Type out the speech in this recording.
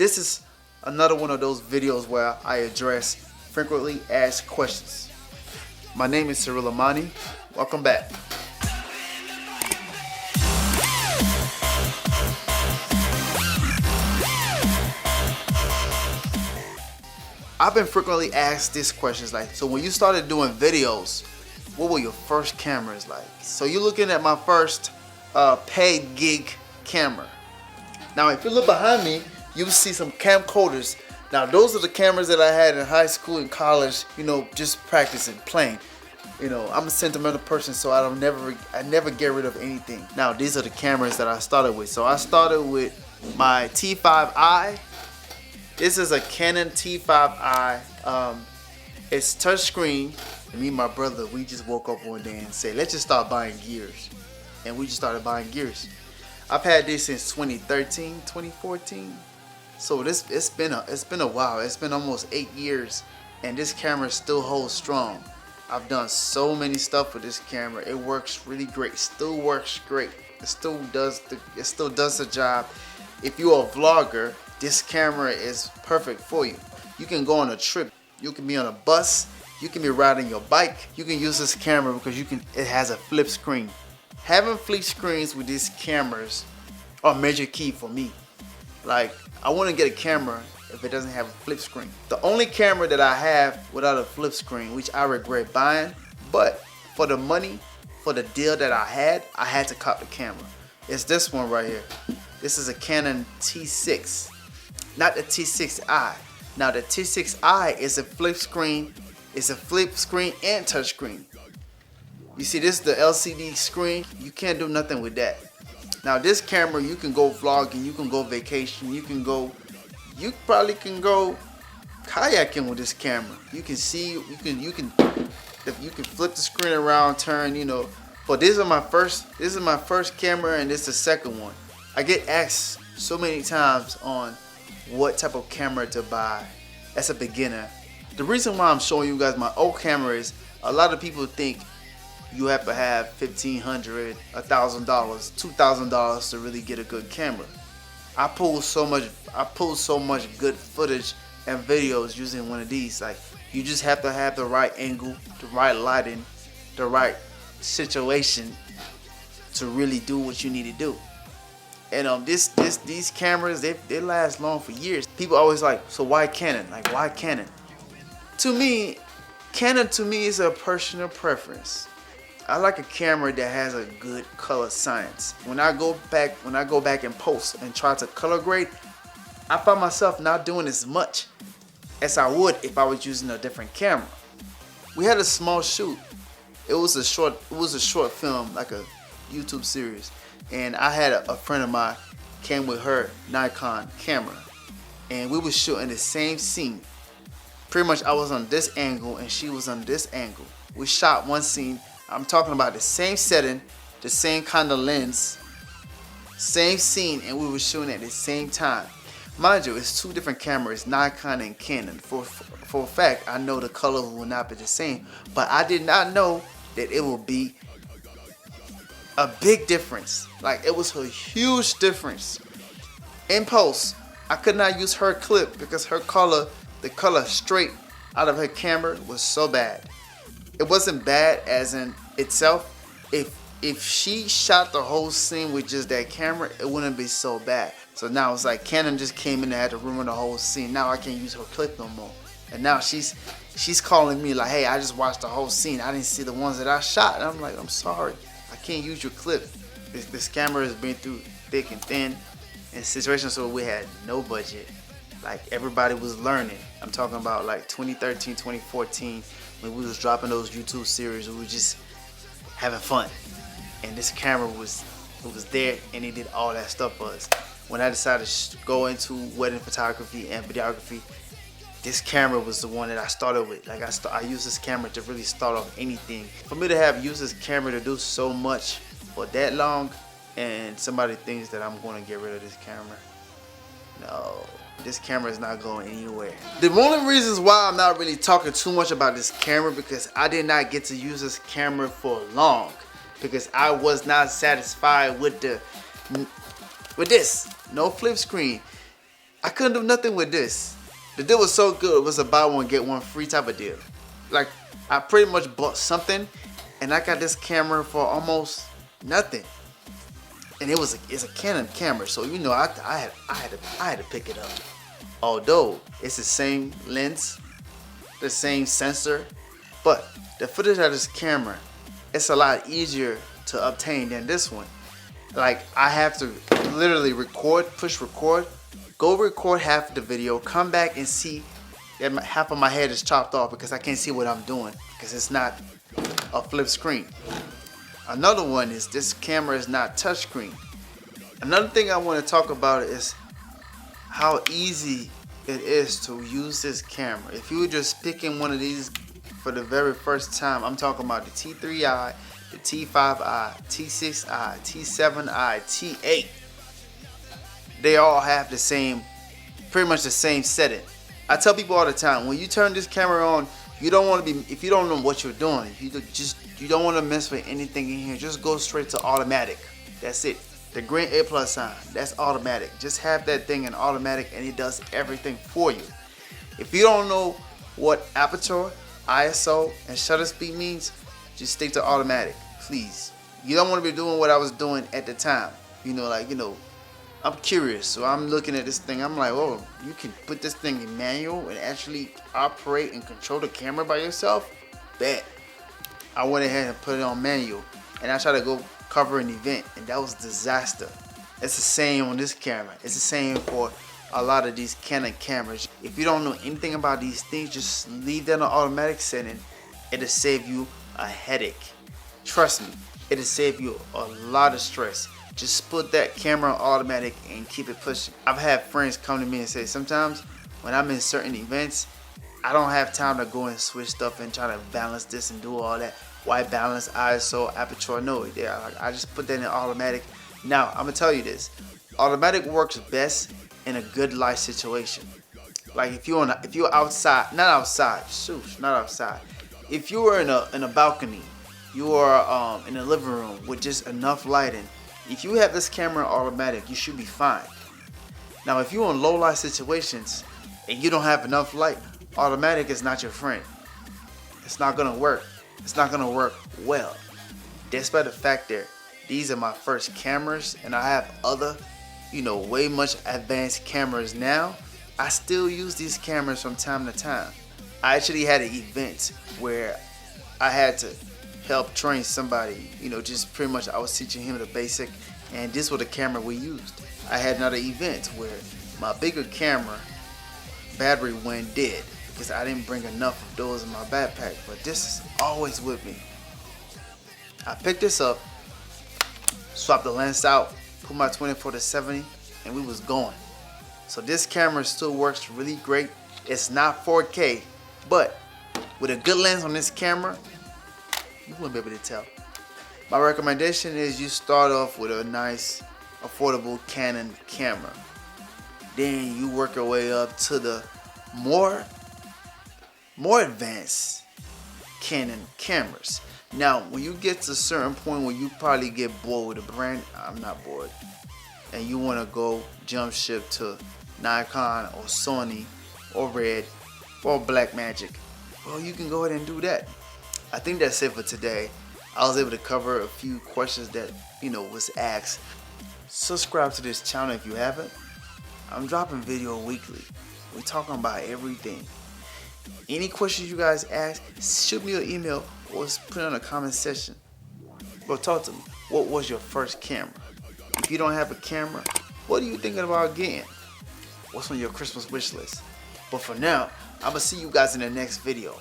This is another one of those videos where I address frequently asked questions. My name is Cyril Amani. Welcome back. I've been frequently asked these questions like, so when you started doing videos, what were your first cameras like? So you're looking at my first paid gig camera. Now if you look behind me, you'll see some camcorders. Now those are the cameras that I had in high school and college, you know, just practicing, playing. You know, I'm a sentimental person, so I never get rid of anything. Now these are the cameras that I started with. So I started with my T5i. This is a Canon T5i. It's touchscreen. Me and my brother, we just woke up one day and said, let's just start buying gears. And we just started buying gears. I've had this since 2013, 2014. So it's been a while. It's been almost 8 years, and this camera still holds strong. I've done so many stuff with this camera. It works really great. Still works great. It still does the job. If you're a vlogger, this camera is perfect for you. You can go on a trip. You can be on a bus. You can be riding your bike. You can use this camera because it has a flip screen. Having flip screens with these cameras are a major key for me. Like, I wouldn't get a camera if it doesn't have a flip screen. The only camera that I have without a flip screen, which I regret buying, but for the money, for the deal that I had to cop the camera. It's this one right here. This is a Canon T6, not the T6i. Now the T6i is a flip screen. It's a flip screen and touch screen. You see, this is the LCD screen. You can't do nothing with that. Now this camera, you can go vlogging, you can go vacation, you probably can go kayaking with this camera. You can see, you can flip the screen around, turn, you know. But this is my first camera, and this is the second one. I get asked so many times on what type of camera to buy as a beginner. The reason why I'm showing you guys my old camera is a lot of people think you have to have $1,500, $1,000, $2,000 to really get a good camera. I pulled so much good footage and videos using one of these. Like, you just have to have the right angle, the right lighting, the right situation to really do what you need to do. And these cameras, they last long for years. People always like, so why Canon? Like, why Canon? To me, Canon is a personal preference. I like a camera that has a good color science. When I go back and post and try to color grade, I find myself not doing as much as I would if I was using a different camera. We had a small shoot. It was a short film, like a YouTube series. And I had a friend of mine came with her Nikon camera, and we were shooting the same scene. Pretty much I was on this angle and she was on this angle. We shot one scene. I'm talking about the same setting, the same kind of lens, same scene, and we were shooting at the same time. Mind you, it's two different cameras, Nikon and Canon. For a fact, I know the color will not be the same, but I did not know that it would be a big difference. Like, it was a huge difference. In post, I could not use her clip because her color, the color straight out of her camera was so bad. It wasn't bad as in itself. If she shot the whole scene with just that camera, it wouldn't be so bad. So now it's like Canon just came in and had to ruin the whole scene. Now I can't use her clip no more. And now she's calling me like, hey, I just watched the whole scene. I didn't see the ones that I shot. And I'm like, I'm sorry. I can't use your clip. This camera has been through thick and thin in situations where we had no budget. Like, everybody was learning. I'm talking about like 2013, 2014, when we was dropping those YouTube series. We were just having fun. And this camera was there, and it did all that stuff for us. When I decided to go into wedding photography and videography, this camera was the one that I started with. Like, I used this camera to really start off anything. For me to have used this camera to do so much for that long, and somebody thinks that I'm going to get rid of this camera, no. This camera is not going anywhere. The only reasons why I'm not really talking too much about this camera, because I did not get to use this camera for long, because I was not satisfied with this. No flip screen. I couldn't do nothing with this. The deal was so good, it was a buy one get one free type of deal. Like, I pretty much bought something and I got this camera for almost nothing. And it's a Canon camera, so you know I had to pick it up. Although it's the same lens, the same sensor, but the footage of this camera, it's a lot easier to obtain than this one. Like, I have to literally record, push record, go record half of the video, come back and see that half of my head is chopped off because I can't see what I'm doing because it's not a flip screen. Another one is this camera is not touchscreen. Another thing I want to talk about is how easy it is to use this camera. If you were just picking one of these for the very first time, I'm talking about the T3i, the T5i, T6i, T7i, T8. They all have the same, pretty much the same setting. I tell people all the time, when you turn this camera on, you don't want to be, if you don't know what you're doing, you don't want to mess with anything in here, just go straight to automatic. That's it. The green A+ sign, that's automatic. Just have that thing in automatic and it does everything for you. If you don't know what aperture, ISO, and shutter speed means, just stick to automatic, please. You don't want to be doing what I was doing at the time. I'm curious, so I'm looking at this thing. I'm like, oh, you can put this thing in manual and actually operate and control the camera by yourself? Bet. I went ahead and put it on manual, and I tried to go cover an event, and that was a disaster. It's the same on this camera. It's the same for a lot of these Canon cameras. If you don't know anything about these things, just leave that on automatic setting. It'll save you a headache. Trust me, it'll save you a lot of stress. Just put that camera on automatic and keep it pushing. I've had friends come to me and say, sometimes when I'm in certain events, I don't have time to go and switch stuff and try to balance this and do all that. White balance, ISO, aperture, no. I just put that in automatic. Now, I'm gonna tell you this. Automatic works best in a good light situation. Like if you're outside, not outside, not outside. If you were in a balcony, you are in a living room with just enough lighting. If you have this camera automatic, you should be fine. Now, if you're in low light situations and you don't have enough light, automatic is not your friend. It's not gonna work. It's not gonna work well. Despite the fact that these are my first cameras and I have other, way much advanced cameras now, I still use these cameras from time to time. I actually had an event where I had to help train somebody, just pretty much I was teaching him the basic, and this was the camera we used. I had another event where my bigger camera battery went dead because I didn't bring enough of those in my backpack, but this is always with me. I picked this up, swapped the lens out, put my 24-70, and we was going. So this camera still works really great. It's not 4K, but with a good lens on this camera, you wouldn't be able to tell. My recommendation is you start off with a nice, affordable Canon camera. Then you work your way up to the more advanced Canon cameras. Now, when you get to a certain point where you probably get bored with a brand, I'm not bored, and you want to go jump ship to Nikon or Sony or Red or Blackmagic, well, you can go ahead and do that. I think that's it for today. I was able to cover a few questions that, was asked. Subscribe to this channel if you haven't. I'm dropping video weekly. We're talking about everything. Any questions you guys ask, shoot me an email or put it in the comment section. Go talk to me. What was your first camera? If you don't have a camera, what are you thinking about getting? What's on your Christmas wish list? But for now, I'm gonna see you guys in the next video.